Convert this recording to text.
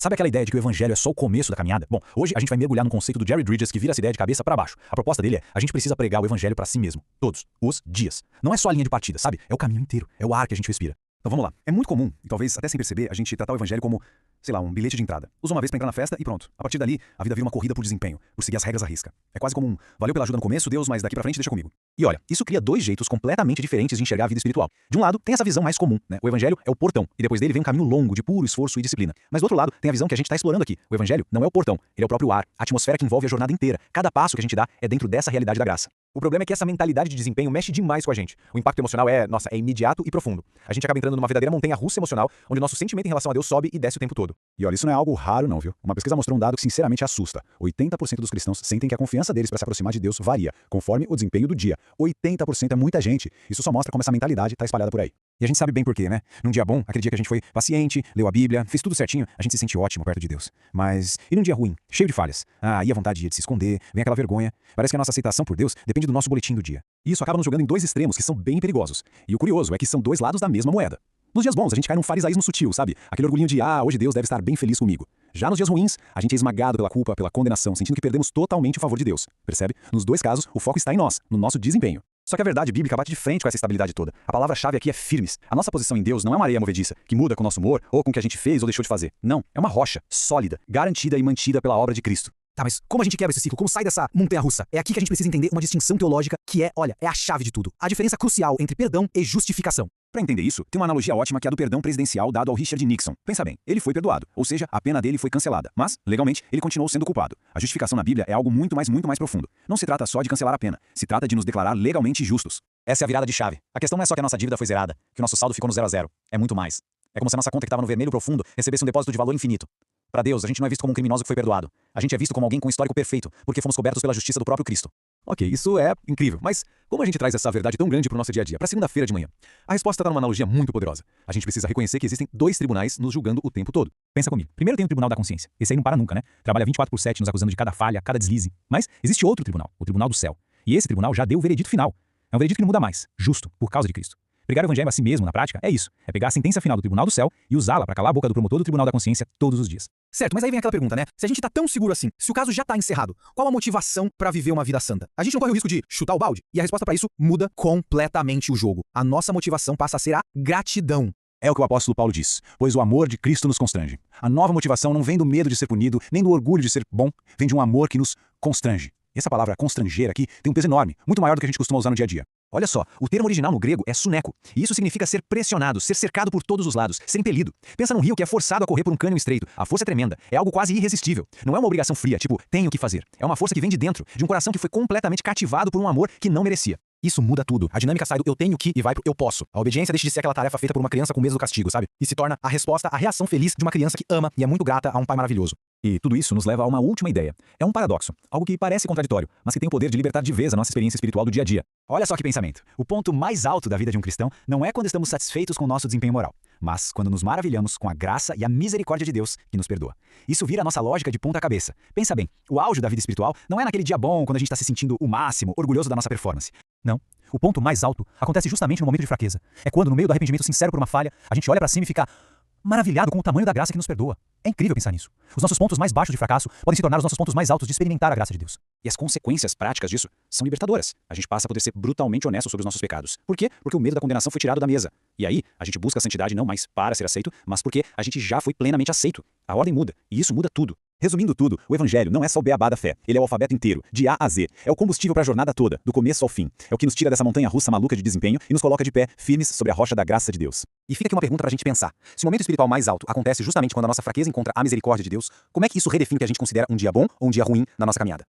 Sabe aquela ideia de que o evangelho é só o começo da caminhada? Bom, hoje a gente vai mergulhar no conceito do Jerry Bridges que vira essa ideia de cabeça para baixo. A proposta dele é, a gente precisa pregar o evangelho para si mesmo, todos os dias. Não é só a linha de partida, sabe? É o caminho inteiro, é o ar que a gente respira. Então vamos lá. É muito comum, e talvez até sem perceber, a gente tratar o evangelho como, sei lá, um bilhete de entrada. Usa uma vez pra entrar na festa e pronto. A partir dali, a vida vira uma corrida por desempenho, por seguir as regras à risca. É quase como um, valeu pela ajuda no começo, Deus, mas daqui pra frente deixa comigo. E olha, isso cria dois jeitos completamente diferentes de enxergar a vida espiritual. De um lado, tem essa visão mais comum, né? O evangelho é o portão, e depois dele vem um caminho longo de puro esforço e disciplina. Mas do outro lado, tem a visão que a gente tá explorando aqui. O evangelho não é o portão, ele é o próprio ar, a atmosfera que envolve a jornada inteira. Cada passo que a gente dá é dentro dessa realidade da graça. O problema é que essa mentalidade de desempenho mexe demais com a gente. O impacto emocional é imediato e profundo. A gente acaba entrando numa verdadeira montanha-russa emocional, onde nosso sentimento em relação a Deus sobe e desce o tempo todo. E olha, isso não é algo raro não, viu? Uma pesquisa mostrou um dado que sinceramente assusta. 80% dos cristãos sentem que a confiança deles para se aproximar de Deus varia, conforme o desempenho do dia. 80% é muita gente. Isso só mostra como essa mentalidade está espalhada por aí. E a gente sabe bem por quê, né? Num dia bom, aquele dia que a gente foi paciente, leu a Bíblia, fez tudo certinho, a gente se sente ótimo perto de Deus. Mas, e num dia ruim, cheio de falhas? Aí a vontade de se esconder, vem aquela vergonha. Parece que a nossa aceitação por Deus depende do nosso boletim do dia. E isso acaba nos jogando em dois extremos que são bem perigosos. E o curioso é que são dois lados da mesma moeda. Nos dias bons, a gente cai num farisaísmo sutil, sabe? Aquele orgulhinho de, hoje Deus deve estar bem feliz comigo. Já nos dias ruins, a gente é esmagado pela culpa, pela condenação, sentindo que perdemos totalmente o favor de Deus. Percebe? Nos dois casos, o foco está em nós, no nosso desempenho. Só que a verdade bíblica bate de frente com essa estabilidade toda. A palavra-chave aqui é firmes. A nossa posição em Deus não é uma areia movediça, que muda com o nosso humor ou com o que a gente fez ou deixou de fazer. Não, é uma rocha, sólida, garantida e mantida pela obra de Cristo. Tá, mas como a gente quebra esse ciclo? Como sai dessa montanha-russa? É aqui que a gente precisa entender uma distinção teológica que é a chave de tudo. A diferença crucial entre perdão e justificação. Para entender isso, tem uma analogia ótima que é a do perdão presidencial dado ao Richard Nixon. Pensa bem, ele foi perdoado, ou seja, a pena dele foi cancelada, mas, legalmente, ele continuou sendo culpado. A justificação na Bíblia é algo muito mais profundo. Não se trata só de cancelar a pena, se trata de nos declarar legalmente justos. Essa é a virada de chave. A questão não é só que a nossa dívida foi zerada, que o nosso saldo ficou no 0 a 0. É muito mais. É como se a nossa conta que estava no vermelho profundo recebesse um depósito de valor infinito. Para Deus, a gente não é visto como um criminoso que foi perdoado. A gente é visto como alguém com um histórico perfeito, porque fomos cobertos pela justiça do próprio Cristo. Ok, isso é incrível, mas como a gente traz essa verdade tão grande para o nosso dia a dia, para segunda-feira de manhã? A resposta está numa analogia muito poderosa. A gente precisa reconhecer que existem dois tribunais nos julgando o tempo todo. Pensa comigo. Primeiro tem o Tribunal da Consciência. Esse aí não para nunca, né? Trabalha 24/7 nos acusando de cada falha, cada deslize. Mas existe outro tribunal, o Tribunal do Céu. E esse tribunal já deu o veredito final. É um veredito que não muda mais, justo, por causa de Cristo. Pregar o evangelho a si mesmo, na prática, é isso. É pegar a sentença final do Tribunal do Céu e usá-la para calar a boca do promotor do Tribunal da Consciência todos os dias. Certo, mas aí vem aquela pergunta, né? Se a gente tá tão seguro assim, se o caso já tá encerrado, qual a motivação para viver uma vida santa? A gente não corre o risco de chutar o balde? E a resposta para isso muda completamente o jogo. A nossa motivação passa a ser a gratidão. É o que o apóstolo Paulo diz, pois o amor de Cristo nos constrange. A nova motivação não vem do medo de ser punido, nem do orgulho de ser bom, vem de um amor que nos constrange. E essa palavra constranger aqui tem um peso enorme, muito maior do que a gente costuma usar no dia a dia. Olha só, o termo original no grego é suneco, e isso significa ser pressionado, ser cercado por todos os lados, ser impelido. Pensa num rio que é forçado a correr por um cânion estreito. A força é tremenda, é algo quase irresistível. Não é uma obrigação fria, tipo, tenho que fazer. É uma força que vem de dentro, de um coração que foi completamente cativado por um amor que não merecia. Isso muda tudo. A dinâmica sai do eu tenho que e vai pro eu posso. A obediência deixa de ser aquela tarefa feita por uma criança com medo do castigo, sabe? E se torna a resposta, a reação feliz de uma criança que ama e é muito grata a um pai maravilhoso. E tudo isso nos leva a uma última ideia. É um paradoxo, algo que parece contraditório, mas que tem o poder de libertar de vez a nossa experiência espiritual do dia a dia. Olha só que pensamento. O ponto mais alto da vida de um cristão não é quando estamos satisfeitos com o nosso desempenho moral, mas quando nos maravilhamos com a graça e a misericórdia de Deus que nos perdoa. Isso vira a nossa lógica de ponta cabeça. Pensa bem, o auge da vida espiritual não é naquele dia bom, quando a gente está se sentindo o máximo, orgulhoso da nossa performance. Não. O ponto mais alto acontece justamente no momento de fraqueza. É quando, no meio do arrependimento sincero por uma falha, a gente olha pra cima e fica maravilhado com o tamanho da graça que nos perdoa. É incrível pensar nisso. Os nossos pontos mais baixos de fracasso podem se tornar os nossos pontos mais altos de experimentar a graça de Deus. E as consequências práticas disso são libertadoras. A gente passa a poder ser brutalmente honesto sobre os nossos pecados. Por quê? Porque o medo da condenação foi tirado da mesa. E aí, a gente busca a santidade não mais para ser aceito, mas porque a gente já foi plenamente aceito. A ordem muda, e isso muda tudo. Resumindo tudo, o evangelho não é só o beabá da fé. Ele é o alfabeto inteiro, de A a Z. É o combustível para a jornada toda, do começo ao fim. É o que nos tira dessa montanha-russa maluca de desempenho e nos coloca de pé, firmes sobre a rocha da graça de Deus. E fica aqui uma pergunta pra gente pensar. Se o momento espiritual mais alto acontece justamente quando a nossa fraqueza encontra a misericórdia de Deus, como é que isso redefine o que a gente considera um dia bom ou um dia ruim na nossa caminhada?